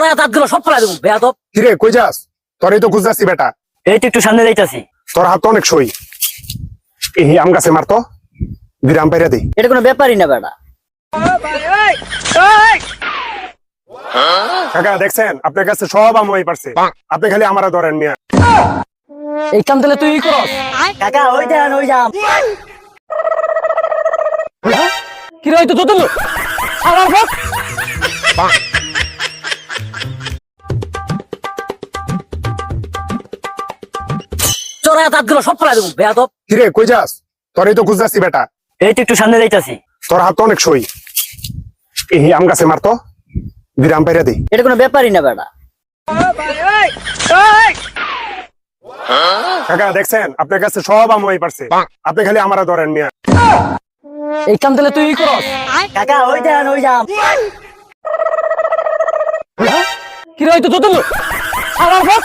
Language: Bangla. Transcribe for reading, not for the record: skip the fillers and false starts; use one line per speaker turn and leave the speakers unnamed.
চড়া দাঁতগুলো সব ফেলা দেবো বেয়াদব।
কিরে কই যাস? তোরই তো খুঁজতেছি বেটা।
এই তো একটু সামনে যাইতাছি।
তোর হাত তো অনেক সই। এই আম গাছে মারতো, বিরাম পাইরা দে।
এটা কোনো ব্যাপারই না বেটা।
কাকা দেখছেন আপনার কাছে সব আম হয়ে পারছে, আপনি খালি আমারা ধরেন মিয়া।
এই কাম তাহলে তুই করস কাকা। ওই যান ওই যান। কি রে তো তোতল আমার বক। চড়া দাঁতগুলো সব ফেলা দেবো বেয়াদব।
কিরে কই যাস? তোরই তো খুঁজতেছি বেটা।
এই তো একটু সামনে যাইতাছি।
তোর হাত তো অনেক সই। এই আম গাছে মারতো, বিরাম পাইরা দে।
এটা কোনো ব্যাপারই না বেটা।
কাকা দেখছেন আপনার কাছে সব আম হয়ে পারছে, আপনি খালি আমারা ধরেন মিয়া।
এই কাম তাহলে তুই করস কাকা। ওই যান ওই যান। কি রে তো তোতল আমার বক।